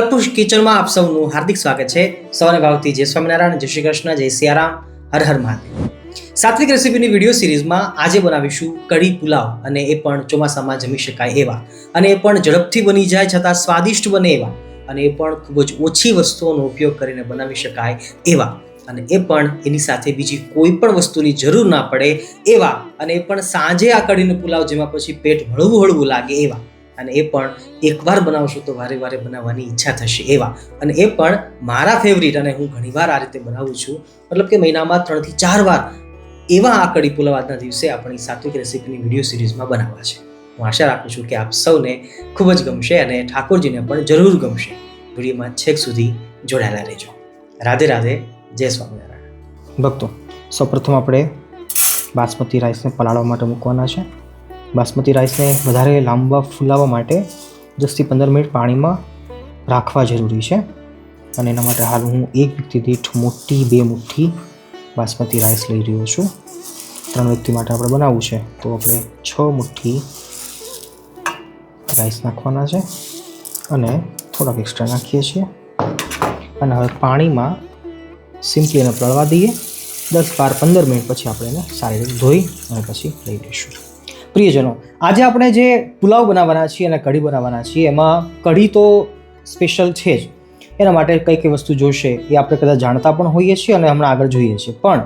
કલ્પવૃક્ષ કિચનમાં આપ સૌનું હાર્દિક સ્વાગત છે। સૌને ભાવથી જય સ્વામિનારાયણ, જય શ્રી કૃષ્ણ, જય સિયારામ, હર હર મહાદેવ। સાત્વિક રેસીપીની વિડીયો સિરીઝમાં આજે બનાવીશું કઢી પુલાવ, અને એ પણ ચોમાસામાં જમી શકાય એવા, અને એ પણ ઝડપથી બની જાય છતાં સ્વાદિષ્ટ બને એવા, અને એ પણ ખૂબ જ ઓછી વસ્તુઓનો ઉપયોગ કરીને બનાવી શકાય એવા, અને એ પણ એની સાથે બીજી કોઈ પણ વસ્તુની જરૂર ના પડે એવા, અને એ પણ સાંજે આ કઢીનો પુલાવ જેમાં પછી પેટ હળવું હળવું લાગે એવા, અને એ પણ એકવાર બનાવશો તો વારે વારે બનાવવાની ઈચ્છા થશે એવા, અને એ પણ મારા ફેવરિટ, અને હું ઘણીવાર આ રીતે બનાવું છું, મતલબ કે મહિનામાં 3 થી 4 વાર એવા આ કઢી પુલાવ આજના દિવસે આપણી સાત્વિક રેસીપીની વિડીયો સિરીઝમાં બનાવવા છે। હું આશા રાખું છું કે આપ સૌને ખૂબ જ ગમશે અને ઠાકોરજીને પણ જરૂર ગમશે। વિડીયોમાં છેક સુધી જોડાયેલા રહેજો। રાધે રાધે, જય સ્વામિનારાયણ। ભક્તો, સૌપ્રથમ આપણે બાસમતી રાઈસને પલાળવા માટે મૂકવાના છે। બાસમતી રાઈસને વધારે લાંબા ફૂલાવવા માટે 10 થી 15 મિનિટ પાણીમાં રાખવા જરૂરી છે, અને એના માટે હાલ હું એક વ્યક્તિ દીઠ મોટી 2 મુઠ્ઠી બાસમતી રાઈસ લઈ રહ્યો છું। 3 વ્યક્તિ માટે આપણે બનાવવું છે તો આપણે 6 મુઠ્ઠી રાઈસ નાખવાના છે, અને થોડાક એક્સ્ટ્રા નાખીએ છીએ, અને હવે પાણીમાં સિમ્પલી એને પલળવા દઈએ। 10, 12, 15 મિનિટ પછી આપણે એને સારી રીતે ધોઈ અને પછી લઈ લઈશું। પ્રિયજનો, આજે આપણે જે પુલાવ બનાવવાના છીએ અને કઢી બનાવવાના છીએ, એમાં કઢી તો સ્પેશિયલ છે જ, એના માટે કઈ કઈ વસ્તુ જોશે એ આપણે કદાચ જાણતા પણ હોઈએ છીએ અને હમણાં આગળ જોઈએ છીએ, પણ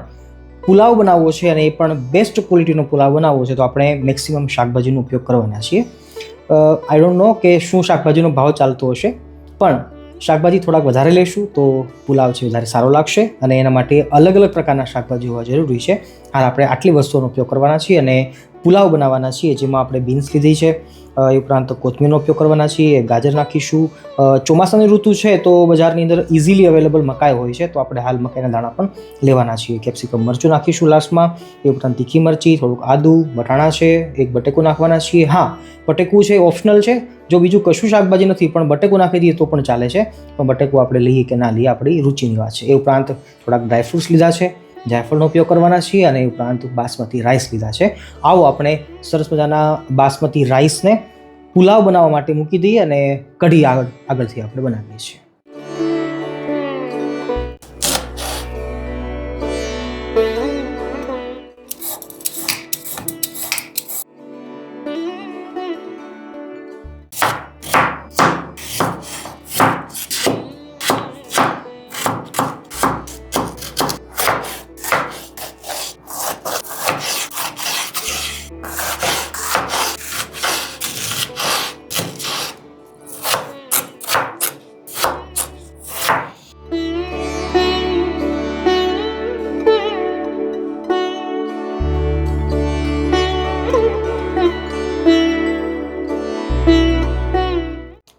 પુલાવ બનાવવો છે અને એ પણ બેસ્ટ ક્વોલિટીનો પુલાવ બનાવવો છે તો આપણે મેક્સિમમ શાકભાજીનો ઉપયોગ કરવાના છીએ। આઈ ડોન્ટ નો કે શું શાકભાજીનો ભાવ ચાલતો હશે, પણ શાકભાજી થોડાક વધારે લેશું તો પુલાવ છે વધારે સારો લાગશે, અને એના માટે અલગ અલગ પ્રકારના શાકભાજી હોવા જરૂરી છે। હાલ આપણે આટલી વસ્તુઓનો ઉપયોગ કરવાના છીએ અને પુલાવ બનાવવાના છીએ, જેમાં આપણે બીન્સ લીધી છે, એ ઉપરાંત કોથમીરનો ઉપયોગ કરવાના છીએ, ગાજર નાખીશું। ચોમાસાની ઋતુ છે તો બજારની અંદર ઇઝીલી અવેલેબલ મકાઈ હોય છે, તો આપણે હાલ મકાઈના દાણા પણ લેવાના છીએ। કેપ્સિકમ મરચું નાખીશું લાસ્ટમાં, એ ઉપરાંત તીખી મરચી, થોડુંક આદુ, વટાણા છે, એક બટેકું નાખવાના છીએ। હા, બટેકું છે ઓપ્શનલ છે, જો બીજું કશું શાકભાજી નથી પણ બટેકું નાખી દઈએ તો પણ ચાલે છે, પણ બટેકું આપણે લઈએ કે ના લઈએ આપણી રુચિની વાત છે। એ ઉપરાંત થોડાક ડ્રાયફ્રૂટ્સ લીધા છે, જાયફળનો ઉપયોગ કરવાના છીએ, અને એ ઉપરાંત બાસમતી રાઈસ લીધા છે। આવો આપણે સરસ મજાના બાસમતી રાઈસને પુલાવ બનાવવા માટે મૂકી દઈએ અને કઢી આગળથી આપણે બનાવીએ છીએ।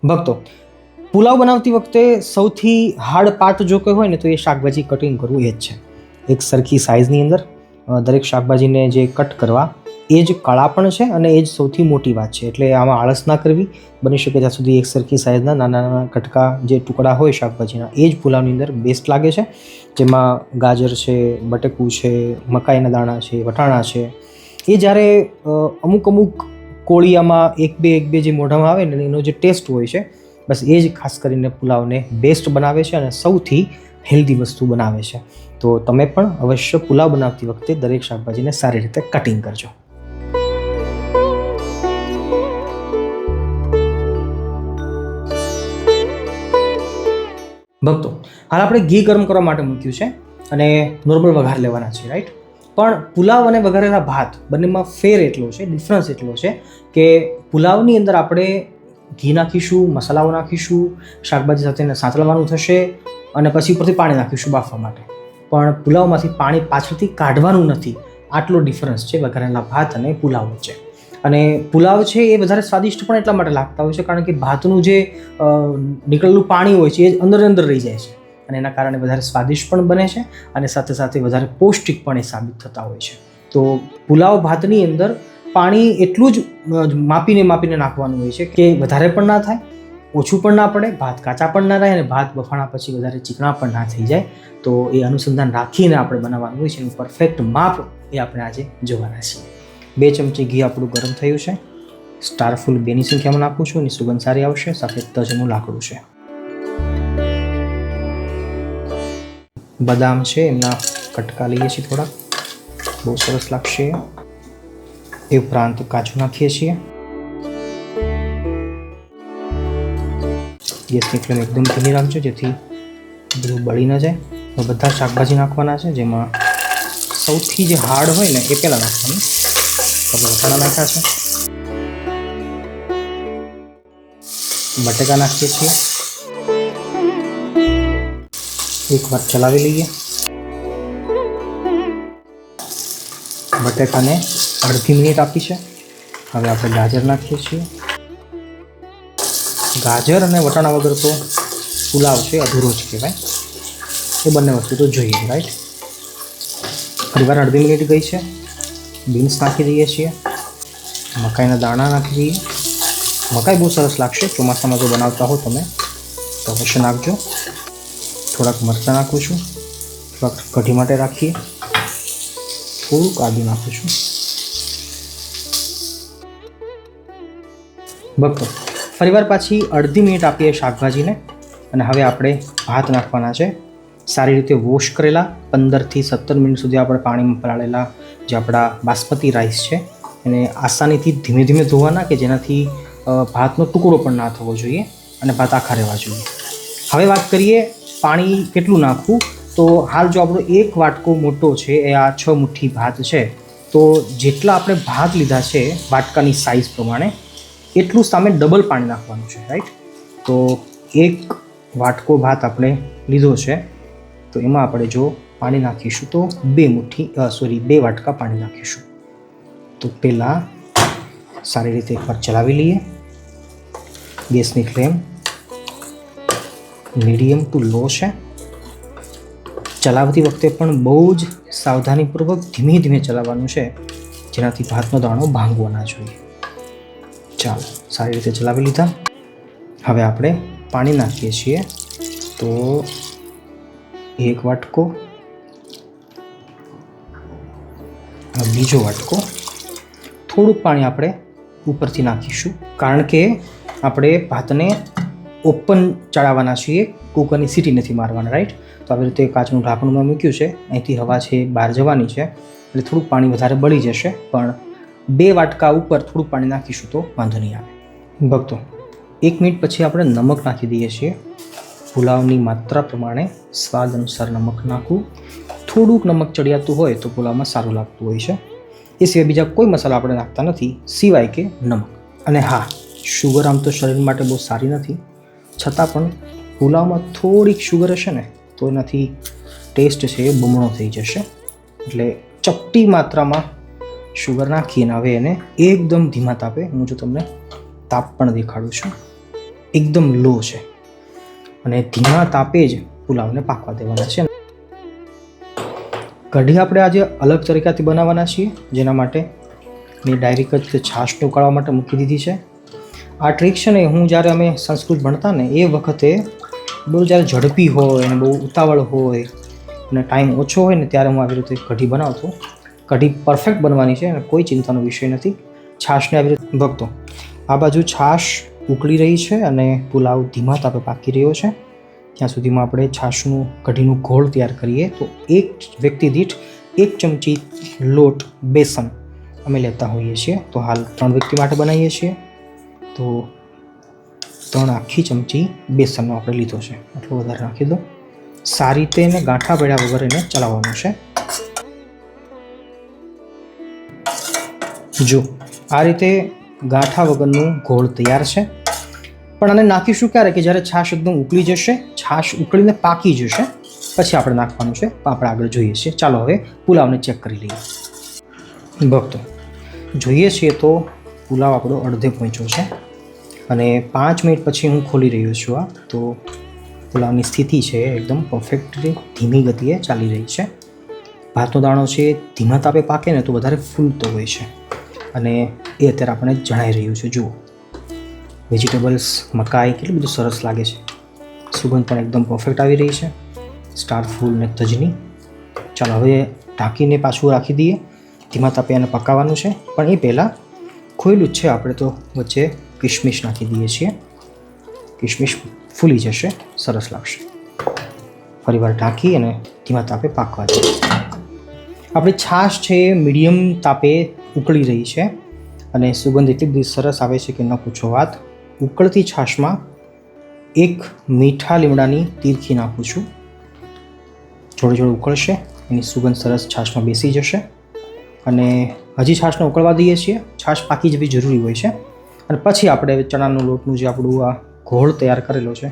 ભક્તો, પુલાવ બનાવતી વખતે સૌથી હાર્ડ પાર્ટ જો કોઈ હોય ને તો એ શાકભાજી કટિંગ કરવું એ જ છે। એક સરખી સાઇઝની અંદર દરેક શાકભાજીને જે કટ કરવા એ જ કળા પણ છે, અને એ જ સૌથી મોટી વાત છે, એટલે આમાં આળસ ના કરવી। બની શકે ત્યાં સુધી એક સરખી સાઇઝના નાના નાના કટકા જે ટુકડા હોય શાકભાજીના એ જ પુલાવની અંદર બેસ્ટ લાગે છે, જેમાં ગાજર છે, બટેકું છે, મકાઈના દાણા છે, વટાણા છે, એ જ્યારે અમુક કોળિયામાં એક બે જે મોઢામાં આવે ને એનો જે ટેસ્ટ હોય છે, બસ એ જ ખાસ કરીને પુલાવને બેસ્ટ બનાવે છે અને સૌથી હેલ્ધી વસ્તુ બનાવે છે। તો તમે પણ અવશ્ય પુલાવ બનાવતી વખતે દરેક શાકભાજીને સારી રીતે કટિંગ કરજો। ભક્તો, હાલ આપણે ઘી ગરમ કરવા માટે મૂક્યું છે અને નોર્મલ વઘાર લેવાના છે, રાઈટ? પણ પુલાવ અને વઘારેલા ભાત બંનેમાં ફેર એટલો છે, ડિફરન્સ એટલો છે કે પુલાવની અંદર આપણે ઘી નાખીશું, મસાલાઓ નાખીશું, શાકભાજી સાથે સાંતળવાનું થશે, અને પછી ઉપરથી પાણી નાખીશું બાફવા માટે, પણ પુલાવમાંથી પાણી પાછળથી કાઢવાનું નથી। આટલો ડિફરન્સ છે વઘારેલા ભાત અને પુલાવ વચ્ચે। અને પુલાવ છે એ વધારે સ્વાદિષ્ટ પણ એટલા માટે લાગતા હોય છે કારણ કે ભાતનું જે નીકળેલું પાણી હોય છે એ અંદર રહી જાય છે, અને એના કારણે વધારે સ્વાદિષ્ટ પણ બને છે, અને સાથે સાથે વધારે પૌષ્ટિક પણ એ સાબિત થતા હોય છે। તો પુલાવ ભાતની અંદર પાણી એટલું જ માપીને નાખવાનું હોય છે કે વધારે પણ ના થાય, ઓછું પણ ના પડે, ભાત કાચા પણ ના રહે, અને ભાત બફાણા પછી વધારે ચીકણા પણ ના થઈ જાય। તો એ અનુસંધાન રાખીને આપણે બનાવવાનું હોય છે, એનું પરફેક્ટ માપ એ આપણે આજે જોવાના છીએ। 2 ચમચી ઘી આપણું ગરમ થયું છે। સ્ટારફુલ 2ની સંખ્યામાં નાખું છું, એની સુગંધ સારી આવશે, સાથે તજનું લાકડું છે। બદામ છે એમના કટકા લઈએ છીએ થોડાક, બહુ સરસ લાગશે. એ ઉપરાંત કાજુ નાખીએ છીએ. ગેસની ફ્લેમ એકદમ ધીમી રાખજો જેથી બધું બળી ન જાય. હવે બધા શાકભાજી નાખવાના છે, જેમાં સૌથી જે હાર્ડ હોય ને એ પહેલાં નાખવાનું. આપણે વટાણા નાખ્યા છે, બટેકા નાખીએ છીએ. એકવાર ચલાવી લઈએ. બટેકાને અડધી મિનિટ આપી છે. હવે આપણે ગાજર નાખીએ છીએ. ગાજર અને વટાણા વગર તો પુલાવ છે અધૂરો જ કહેવાય. એ બંને વસ્તુ તો જોઈએ, રાઈટ. ફરીવાર અડધી મિનિટ ગઈ છે. બીન્સ નાખી દઈએ છીએ. મકાઈના દાણા નાખી દઈએ. મકાઈ બહુ સરસ લાગશે ચોમાસામાં જો બનાવતા હો તમે તો અવશ્ય નાખજો. થોડાક મરચાં નાખું છું, થોડાક કઢી માટે રાખીએ, થોડુંક આદુ નાખું છું. ભક્તો ફરીવાર પાછી અડધી મિનિટ આપીએ શાકભાજીને. અને હવે આપણે ભાત નાખવાના છે. સારી રીતે વોશ કરેલા 15થી 17 મિનિટ સુધી આપણે પાણીમાં પલાળેલા જે આપણા બાસમતી રાઈસ છે એને આસાનીથી ધીમે ધીમે ધોવાના, કે જેનાથી ભાતનો ટુકડો પણ ના થવો જોઈએ અને ભાત આખા રહેવા જોઈએ. હવે વાત કરીએ પાણી કેટલું નાખવું. તો હાલ જો આપણો 1 વાટકો મોટો છે એ આ 6 મુઠ્ઠી ભાત છે, તો જેટલા આપણે ભાત લીધા છે વાટકાની સાઇઝ પ્રમાણે એટલું સામે ડબલ પાણી નાખવાનું છે, રાઈટ. તો 1 વાટકો ભાત આપણે લીધો છે, તો એમાં આપણે જો પાણી નાખીશું તો 2 વાટકા પાણી નાખીશું. તો પહેલાં સારી રીતે એકવાર ચલાવી લઈએ. ગેસની ફ્લેમ મીડિયમ ટુ લો છે. ચલાવતી વખતે પણ બહુ જ સાવધાનીપૂર્વક ધીમે ધીમે ચલાવવાનું છે, જેનાથી ભાતનો દાણો ભાંગવો ના જોઈએ. ચાલો, સારી રીતે ચલાવી લીધા. હવે આપણે પાણી નાખીએ છીએ. તો 1 વાટકો, બીજો વાટકો. થોડુંક પાણી આપણે ઉપરથી નાખીશું, કારણ કે આપણે ભાતને ઓપન ચડાવવાના છીએ, કુકરની સીટી નથી મારવાના, રાઈટ. તો આવી રીતે કાચનું ઢાંકણું મેં મૂક્યું છે, અહીંથી હવા છે બહાર જવાની છે, એટલે થોડુંક પાણી વધારે બળી જશે, પણ 2 વાટકા ઉપર થોડુંક પાણી નાખીશું તો વાંધો નહીં આવે. ભક્તો 1 મિનિટ પછી આપણે નમક નાખી દઈએ છીએ. પુલાવની માત્રા પ્રમાણે સ્વાદ અનુસાર નમક નાખવું. થોડુંક નમક ચડિયાતું હોય તો પુલાવમાં સારું લાગતું હોય છે. એ સિવાય બીજા કોઈ મસાલા આપણે નાખતા નથી સિવાય કે નમક. અને હા, શુગર આમ તો શરીર માટે બહુ સારી નથી, છતાં પણ પુલાવમાં થોડીક શુગર હશે ને તો એનાથી ટેસ્ટ છે એ બમણો થઈ જશે. એટલે ચપટી માત્રામાં શુગર નાખીને હવે એને એકદમ ધીમા તાપે, હું જો તમને તાપ પણ દેખાડું છું, એકદમ લો છે, અને ધીમા તાપે જ પુલાવને પાકવા દેવાના છે. કઢી આપણે આજે અલગ તરીકાથી બનાવવાના છીએ, જેના માટે મેં ડાયરેક્ટ જ છાશને ઉકાળવા માટે મૂકી દીધી છે. આ ટ્રીક છે ને, હું જ્યારે અમે સંસ્કૃત ભણતા ને એ વખતે બહુ જ્યારે ઝડપી હોય અને બહુ ઉતાવળ હોય અને ટાઈમ ઓછો હોય ને ત્યારે હું આવી રીતે કઢી બનાવતો. કઢી પરફેક્ટ બનવાની છે અને કોઈ ચિંતાનો વિષય નથી. છાશને આવી રીતે ભક્તો આ બાજુ છાશ ઉકળી રહી છે અને પુલાવ ધીમા તાપે પાકી રહ્યો છે. ત્યાં સુધીમાં આપણે છાશનું કઢીનું ઘોળ તૈયાર કરીએ. તો એક વ્યક્તિ દીઠ 1 ચમચી લોટ બેસન અમે લેતા હોઈએ છીએ. તો હાલ 3 વ્યક્તિ માટે બનાવીએ છીએ, તો 3 આખી ચમચી બેસનનો આપણે લીધો છે. આટલો વધારે નાખી દો. સારી રીતે એને ગાંઠા પડ્યા વગર એને ચલાવવાનું છે. જો આ રીતે ગાંઠા વગરનું ઘોળ તૈયાર છે. પણ આને નાખીશું ક્યારે, કે જ્યારે છાશ એકદમ ઉકળી જશે, છાશ ઉકળીને પાકી જશે, પછી આપણે નાખવાનું છે. આપણે આગળ જોઈએ છીએ. ચાલો હવે પુલાવને ચેક કરી લઈએ. ભક્તો જોઈએ છીએ તો પુલાવ આપણો અડધે પહોંચ્યો છે અને 5 મિનિટ પછી હું ખોલી રહ્યો છું. આ તો પુલાવની સ્થિતિ છે એકદમ પરફેક્ટલી ધીમી ગતિએ ચાલી રહી છે. ભાતનો દાણો છે ધીમા તાપે પાકે ને તો વધારે ફૂલતો હોય છે, અને એ અત્યારે આપણે જણાઈ રહ્યું છે. જુઓ વેજીટેબલ્સ, મકાઈ કેટલું બધું સરસ લાગે છે. સુગંધ પણ એકદમ પરફેક્ટ આવી રહી છે, સ્ટાર ફૂલ ને તજની. ચાલો હવે ઢાંકીને પાછું રાખી દઈએ. ધીમા તાપે એને પકાવવાનું છે, પણ એ પહેલાં ખોયેલું જ છે આપણે તો વચ્ચે કિશમિશ નાખી દઈએ છીએ. કિશમિશ ફૂલી જશે, સરસ લાગશે. ફરીવાર ઢાંકી અને ધીમા તાપે પાકવા દઈએ. આપણી છાશ છે એ મીડિયમ તાપે ઉકળી રહી છે અને સુગંધ એટલી બધી સરસ આવે છે કે ન પૂછો વાત. ઉકળતી છાશમાં એક મીઠા લીમડાની તીરખી નાખું છું. જોડે જોડે ઉકળશે, એની સુગંધ સરસ છાશમાં બેસી જશે અને હજી છાશને ઉકળવા દઈએ છીએ. છાશ પાકી જવી જરૂરી હોય છે અને પછી આપણે ચણાનો લોટનું જે આપણું આ ઘોળ તૈયાર કરેલો છે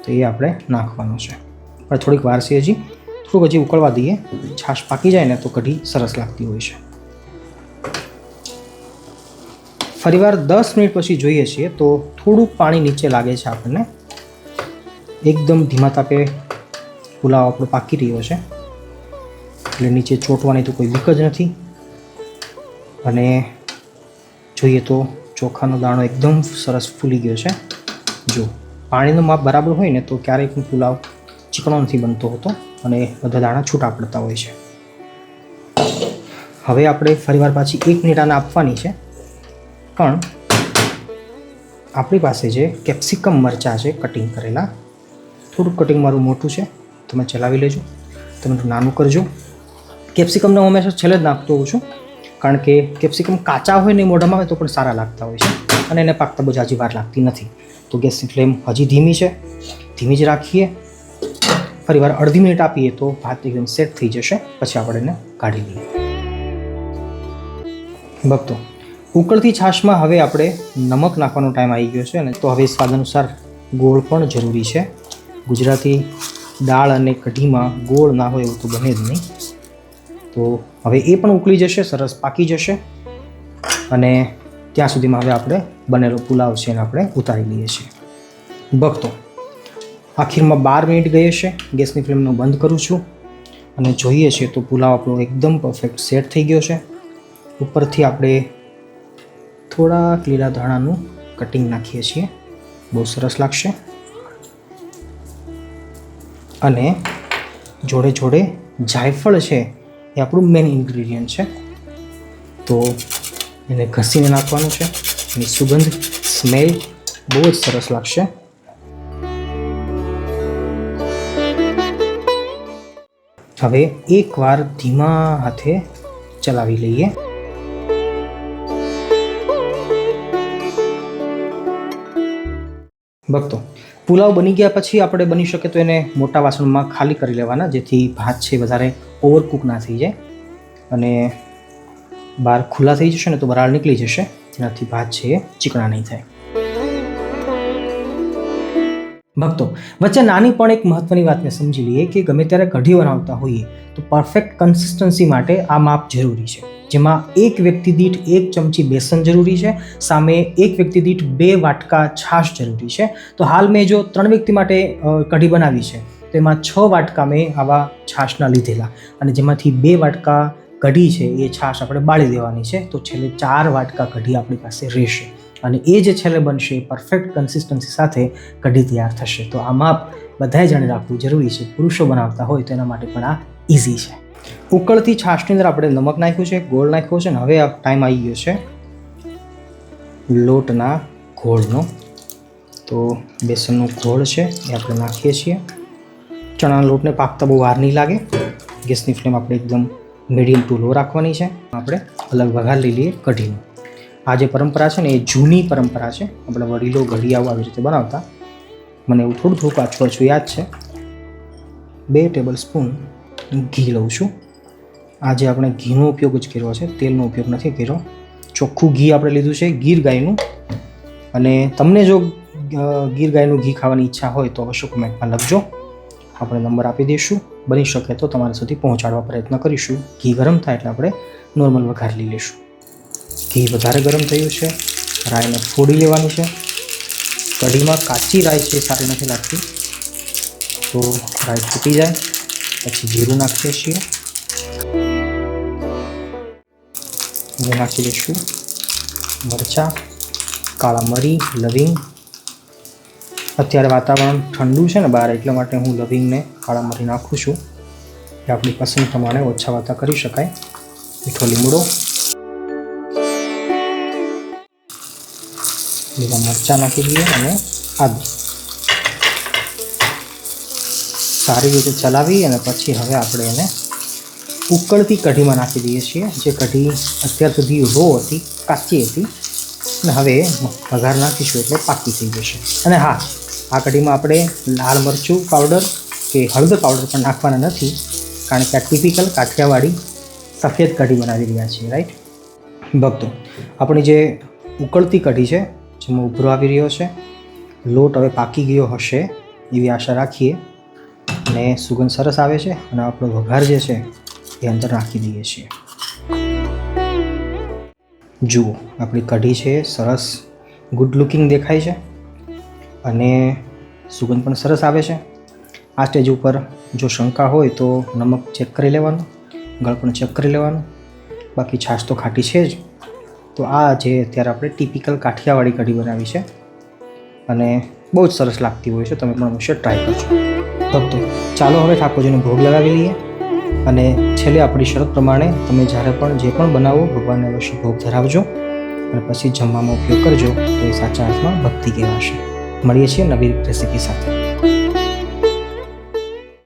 તો એ આપણે નાખવાનો છે. પણ થોડીક વાર છે, હજી થોડુંક હજી ઉકળવા દઈએ. છાશ પાકી જાય ને તો કઢી સરસ લાગતી હોય છે. ફરીવાર 10 મિનિટ પછી જોઈએ છીએ તો થોડુંક પાણી નીચે લાગે છે આપણને. એકદમ ધીમા તાપે પુલાવ આપણો પાકી રહ્યો છે એટલે નીચે ચોંટવાની તો કોઈ બીક જ નથી. અને જોઈએ તો ચોખાનો દાણો એકદમ સરસ ફૂલી ગયો છે. જો પાણીનું માપ બરાબર હોય ને તો ક્યારેય પણ પુલાવ ચીકણો નથી બનતો હોતો અને બધા દાણા છૂટા પડતા હોય છે. હવે આપણે ફરીવાર પાછી 1 મિનિટ આને આપવાની છે. પણ આપણી પાસે જે કેપ્સિકમ મરચાં છે કટિંગ કરેલા, થોડુંક કટિંગ મારું મોટું છે, તમે ચલાવી લેજો, તમે નાનું કરજો. કેપ્સિકમને હું હંમેશા છેલ્લે જ નાખતો હોઉં છું કારણ કે કેપ્સિકમ કાચા હોય ને મોઢામાં હોય તો પણ સારા લાગતા હોય છે અને એને પાકતા બહુ ઝાઝી વાર લાગતી નથી. તો ગેસની ફ્લેમ હજી ધીમી છે, ધીમી જ રાખીએ. ફરીવાર અડધી મિનિટ આપીએ તો ભાત એકદમ સેટ થઈ જશે. પછી આપણે એને કાઢી લઈએ. ભક્તો, ઉકળતી છાશમાં હવે આપણે નમક નાખવાનો ટાઈમ આવી ગયો છે અને તો હવે સ્વાદ અનુસાર ગોળ પણ જરૂરી છે. ગુજરાતી દાળ અને કઢીમાં ગોળ ના હોય એવું તો બને જ નહીં. તો હવે એ પણ ઉકળી જશે, સરસ પાકી જશે અને ત્યાં સુધીમાં હવે આપણે બનેલો પુલાવ છે એને આપણે ઉતારી લઈએ છીએ. ભક્તો, આખીરમાં 12 મિનિટ ગઈ હશે. ગેસની ફ્લેમનો બંધ કરું છું અને જોઈએ છીએ તો પુલાવ આપણો એકદમ પરફેક્ટ સેટ થઈ ગયો છે. ઉપરથી આપણે થોડાક લીલા ધાણાનું કટિંગ નાખીએ છીએ, બહુ સરસ લાગશે. અને જોડે જોડે જાયફળ છે એ આપણું મેઇન ઇન્ગ્રેડિયન્ટ છે તો એને ઘસીને નાખવાનું છે. એની સુગંધ, સ્મેલ બહુ જ સરસ લાગશે. હવે એકવાર ધીમા હાથે ચલાવી લઈએ. ભક્તો, પુલાવ બની ગયા પછી આપણે બની શકે તો એને મોટા વાસણમાં ખાલી કરી લેવાના, જેથી ભાત છે વધારે ઓવરકુક ના થઈ જાય અને બહાર ખુલ્લા થઈ જશે ને તો વરાળ નીકળી જશે, જેનાથી ભાત છે એ ચીકણા નહીં થાય. ભક્તો, વચ્ચે નાની પણ એક મહત્વની વાતને સમજી લઈએ કે ગમે ત્યારે કઢી બનાવતા હોઈએ તો પરફેક્ટ કન્સિસ્ટન્સી માટે આ માપ જરૂરી છે. જેમાં એક વ્યક્તિ દીઠ 1 ચમચી બેસન જરૂરી છે, સામે એક વ્યક્તિ દીઠ 2 વાટકા છાશ જરૂરી છે. તો હાલ મેં જો 3 વ્યક્તિ માટે કઢી બનાવી છે તો એમાં 6 વાટકા મેં આવા છાશના લીધેલા અને જેમાંથી 2 વાટકા કઢી છે એ છાશ આપણે બાળી દેવાની છે. તો છેલ્લે 4 વાટકા કઢી આપણી પાસે રહેશે અને એ જે છેલ્લે બનશે એ પરફેક્ટ કન્સિસ્ટન્સી સાથે કઢી તૈયાર થશે. તો આ માપ બધાએ જાણી રાખવું જરૂરી છે. પુરુષો બનાવતા હોય તો એના માટે પણ આ ઇઝી છે. ઉકળતી છાશની અંદર આપણે નમક નાખ્યું છે, ગોળ નાખ્યો છે અને હવે આ ટાઈમ આવી ગયો છે લોટના ઘોળનો. તો બેસનનો ઘોળ છે એ આપણે નાખીએ છીએ. ચણાના લોટને પાકતા બહુ વાર નહીં લાગે. ગેસની ફ્લેમ આપણે એકદમ મીડિયમ ટુ લો રાખવાની છે. આપણે અલગ વઘાર લઈ લઈએ કઢીનો. આ જે પરંપરા છે ને એ જૂની પરંપરા છે. આપણે વડીલો ઘડિયાઓ આવી રીતે બનાવતા. મને એવું થોડું આછું યાદ છે. 2 ટેબલ સ્પૂન ઘી લઉં છું. આજે આપણે ઘીનો ઉપયોગ જ કર્યો છે, તેલનો ઉપયોગ નથી કર્યો. ચોખ્ખું ઘી આપણે લીધું છે, ગીર ગાયનું. અને તમને જો ગીર ગાયનું ઘી ખાવાની ઈચ્છા હોય તો અવશ્ય કમેન્ટમાં લખજો, આપણે નંબર આપી દઈશું. બની શકે તો તમારા સુધી પહોંચાડવા પ્રયત્ન કરીશું. ઘી ગરમ થાય એટલે આપણે નોર્મલ વઘાર લઈ લઈશું. ઘી વધારે ગરમ થયું છે. રાઈને ફોડી લેવાની છે. કઢીમાં કાચી રાઈ છે સારી નથી લાગતી, તો રાઈ ફૂટી જાય પછી જીરું નાખીએ છીએ. હવે નાખી દઈશું મરચાં, કાળા મરી, લવિંગ. અત્યારે વાતાવરણ ઠંડુ છે ને બહાર, એટલા માટે હું લવિંગને કાળા મરી નાખું છું. એ આપણી પસંદ પ્રમાણે ઓછા વાતા કરી શકાય. મીઠો લીમડો, લીલા મરચાં નાખી દઈએ અને આદુ. સારી રીતે ચલાવી અને પછી હવે આપણે એને ઉકળતી કઢીમાં નાખી દઈએ છીએ. જે કઢી અત્યાર સુધી રો હતી, કાચી હતી, અને હવે વઘાર નાખીશું એટલે પાકી થઈ જશે. અને હા, આ કઢીમાં આપણે લાલ મરચું પાવડર કે હળદર પાવડર પણ નાખવાના નથી, કારણ કે આ ટિપિકલ કાઠિયાવાડી સફેદ કઢી બનાવી રહ્યા છીએ, રાઈટ ભક્તો. આપણી જે ઉકળતી કઢી છે જેમાં ઉભરો આવી રહ્યો છે, લોટ હવે પાકી ગયો હશે એવી આશા રાખીએ, અને સુગંધ સરસ આવે છે. અને આપણો વઘાર જે છે એ અંદર નાખી દઈએ છીએ. જુઓ, આપણી કઢી છે સરસ ગુડ લુકિંગ દેખાય છે અને સુગંધ પણ સરસ આવે છે. આ સ્ટેજ ઉપર જો શંકા હોય તો નમક ચેક કરી લેવાનું, ગળપણ ચેક કરી લેવાનું. બાકી છાશ તો ખાટી છે જ. તો આ જે અત્યારે આપણે ટિપિકલ કાઠિયાવાડી કઢી બનાવી છે અને બહુ જ સરસ લાગતી હોય છે. તમે પણ અવશ્ય ટ્રાય કરજો ભક્તો. ચાલો હવે ઠાકોરજીને ભોગ લગાવી લઈએ. અને છેલ્લે આપણી શરત પ્રમાણે તમે જ્યારે પણ જે પણ બનાવો ભગવાનને અવશ્ય ભોગ ધરાવજો અને પછી જમવામાં ઉપયોગ કરજો, તો એ સાચા અર્થમાં ભક્તિ કહેવાશે. મળીએ છીએ નવી રેસીપી સાથે.